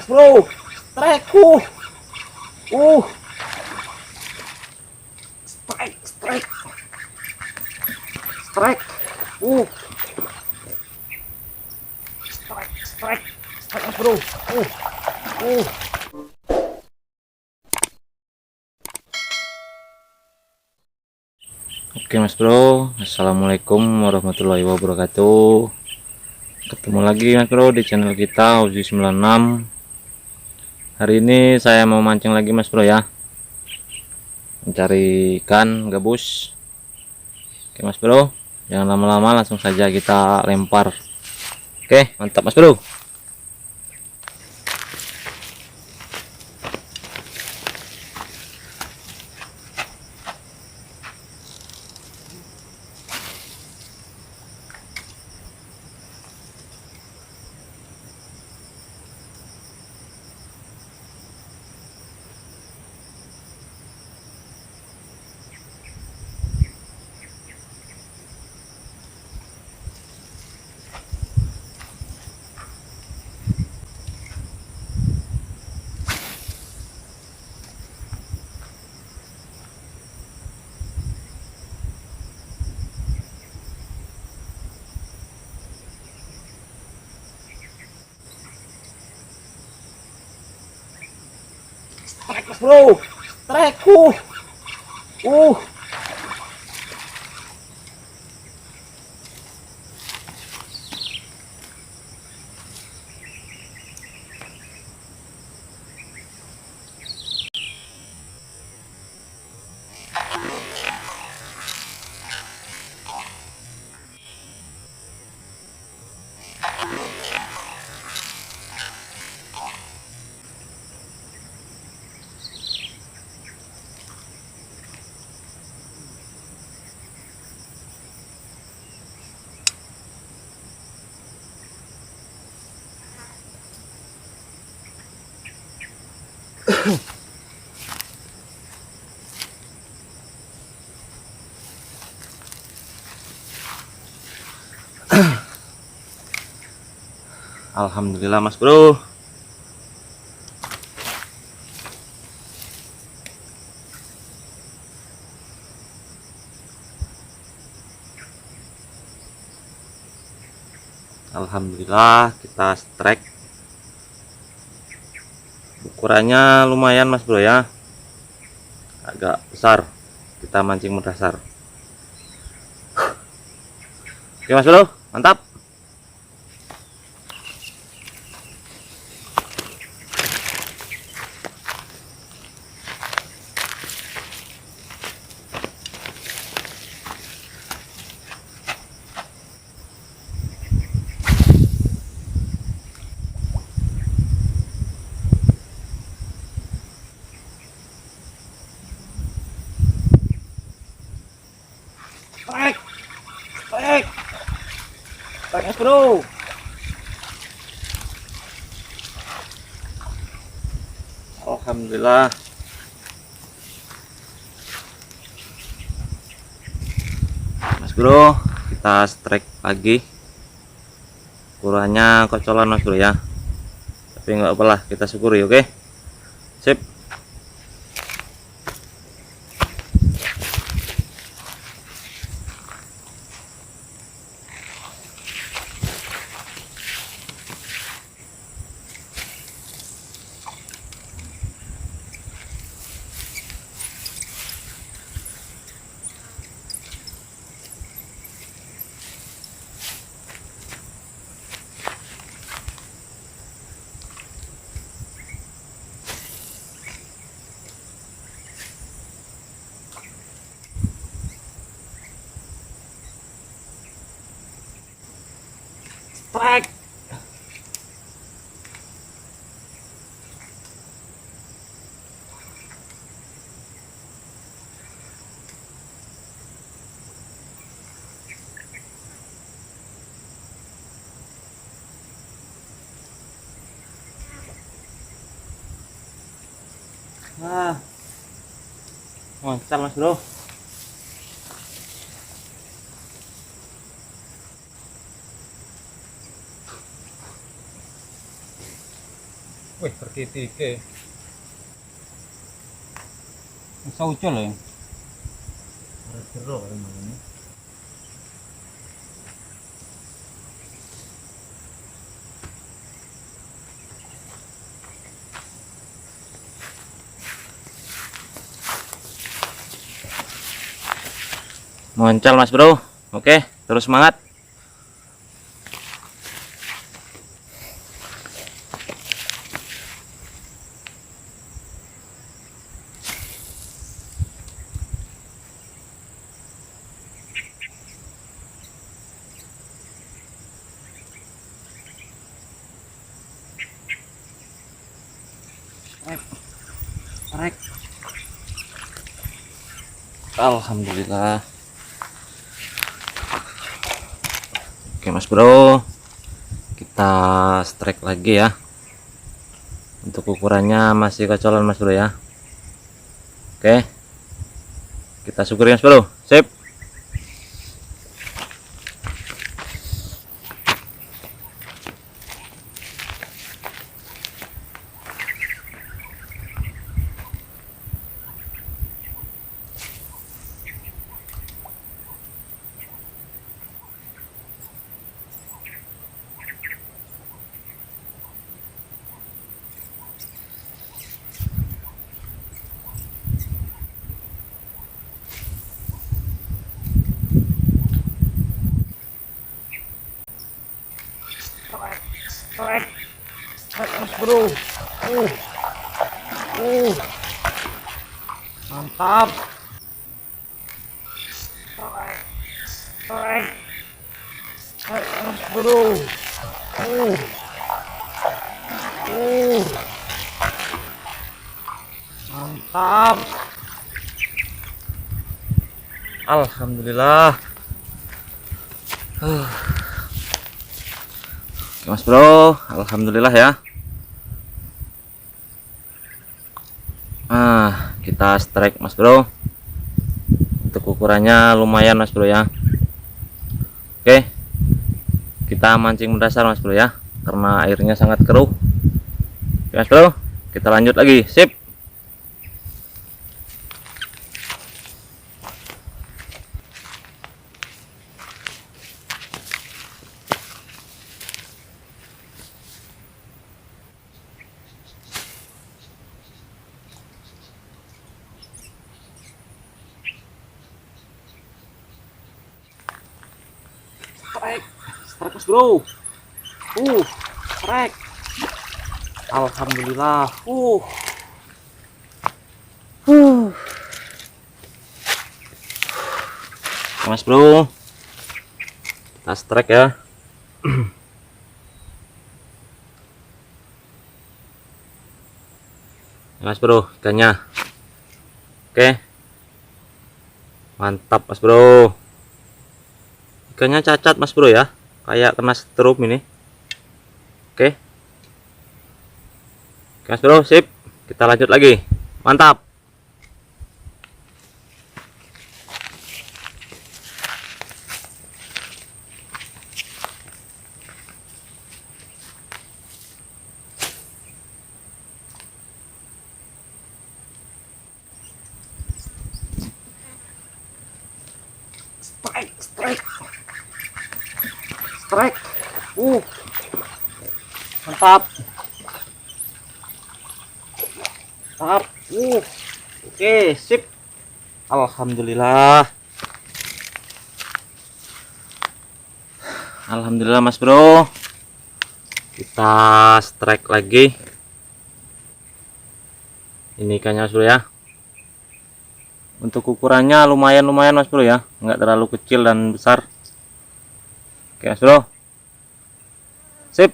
bro, strike, uh, strike, strike, uh, strike, strike, bro, uh. Oke mas bro, assalamualaikum warahmatullahi wabarakatuh. Ketemu lagi mas bro di channel kita Uzi 96. Hari ini saya mau mancing lagi mas bro ya, mencari ikan gabus. Oke mas bro, jangan lama-lama, langsung saja kita lempar. Oke mantap mas bro. Strike, mas bro, strike, uh. Alhamdulillah mas bro. Alhamdulillah kita strike. Ukurannya lumayan mas bro ya, agak besar. Kita mancing mendasar. Oke mas bro, mantap. Strike, strike, strike, mas bro. Alhamdulillah. Mas bro, kita strike lagi. Ukurannya kocolan mas bro ya, tapi nggak apalah, kita syukuri. Oke sip. Strike. Mantap mas bro. Wih, segitiga. Saucol ya. Jeruk emang ini. Moncal Mas Bro. Oke, terus semangat. Trek. Alhamdulillah. Oke Mas Bro, kita strike lagi ya. Untuk ukurannya masih kocolan Mas Bro ya. Oke, kita syukuri Mas Bro. Sip. Trek. Trek Mas Bro. Mantap. Trek. Trek Mas Bro. Mantap. Alhamdulillah. Oke Mas Bro, alhamdulillah ya. Kita strike Mas Bro. Untuk ukurannya lumayan Mas Bro ya. Oke, kita mancing mendasar Mas Bro ya, karena airnya sangat keruh. Oke Mas Bro, kita lanjut lagi. Sip. Trek. Trek Mas Bro. Trek. Alhamdulillah. Mas Bro, kita strike ya. Mas Bro, ikannya. Oke, mantap Mas Bro. Ikannya cacat Mas Bro ya, kayak kena setrum ini. Oke, Mas Bro, sip. Kita lanjut lagi. Mantap. Strike. Mantap. Oke, sip. Alhamdulillah. Alhamdulillah Mas Bro. Kita strike lagi. Ini ikannya Mas Bro ya. Untuk ukurannya lumayan Mas Bro ya, nggak terlalu kecil dan besar. Oke Mas Bro, sip.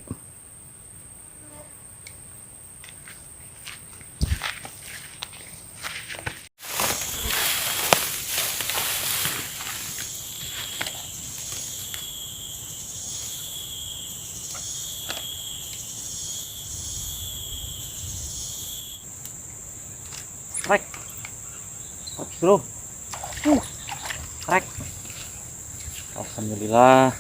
Trek. Bro. Trek. Alhamdulillah.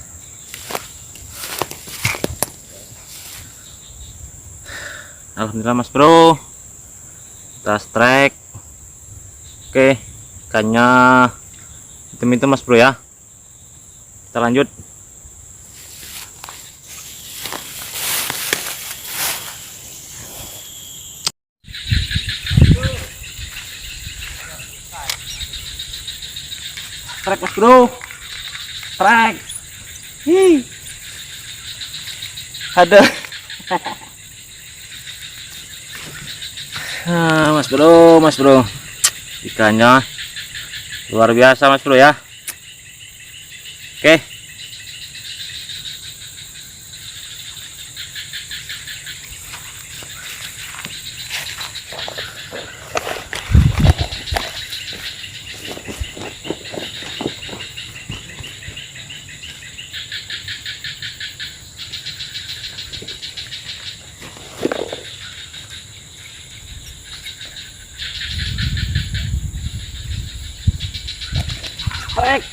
Alhamdulillah mas bro, kita strike. Oke, ikannya itu mas bro ya. Kita lanjut. Strike mas bro. Strike. Hi. Ada. Mas bro, ikannya luar biasa mas bro ya. Oke, Strike.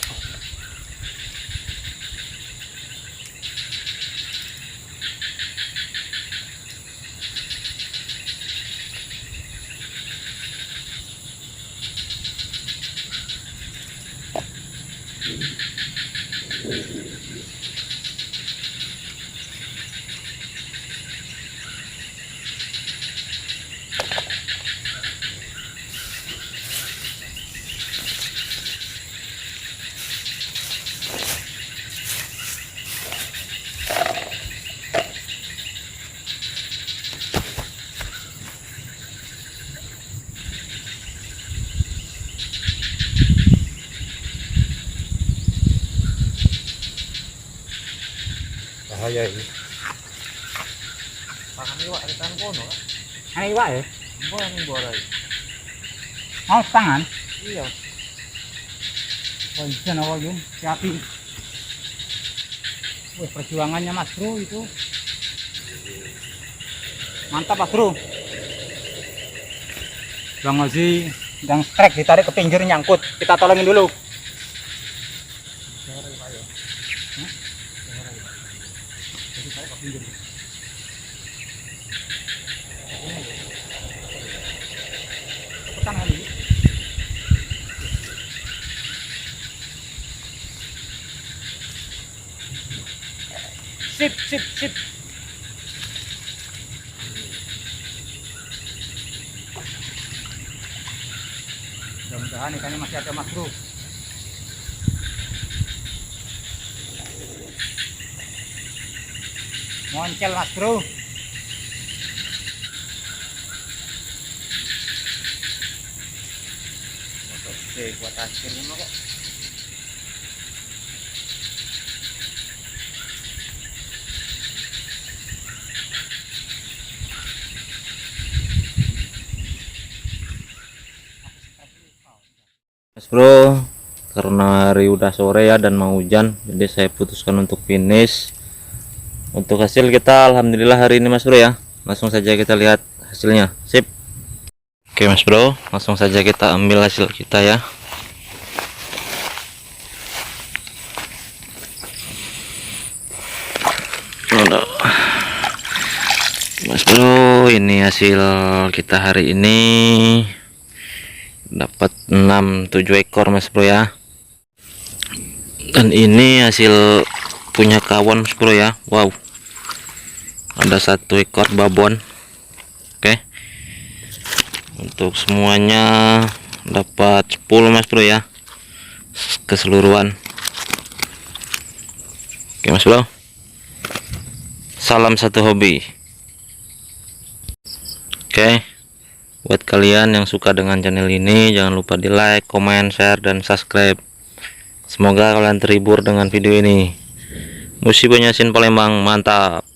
Bahaya ini. Tangan iwak di tangan kono. Ini iwak ya? Bukan borai. Mau tangan? Iya. Oh, bisa awal yun. Siapi. Wih, perjuangannya mas bro itu. Mantap mas bro. Bang Ozi yang strike ditarik ke pinggir nyangkut. Kita tolongin dulu. Tangan ini. Sip. Mudah-mudahan ikannya masih ada mas bro. Moncel mas bro. Oke, buat hasilnya kok. mas bro, karena hari udah sore ya dan mau hujan, jadi saya putuskan untuk finish. Untuk hasil kita alhamdulillah hari ini mas bro ya. Langsung saja kita lihat hasilnya. Sip. Oke mas bro, langsung saja kita ambil hasil kita ya. Udah. Mas bro, ini hasil kita hari ini dapat 6-7 ekor mas bro ya. Dan ini hasil punya kawan mas bro ya. Wow, ada 1 ekor babon. Oke, untuk semuanya dapat 10 mas bro ya, keseluruhan. Oke mas bro, salam satu hobi. Oke, buat kalian yang suka dengan channel ini, jangan lupa di like, comment, share, dan subscribe. Semoga kalian terhibur dengan video ini. Musibahnya Sin Palembang, mantap.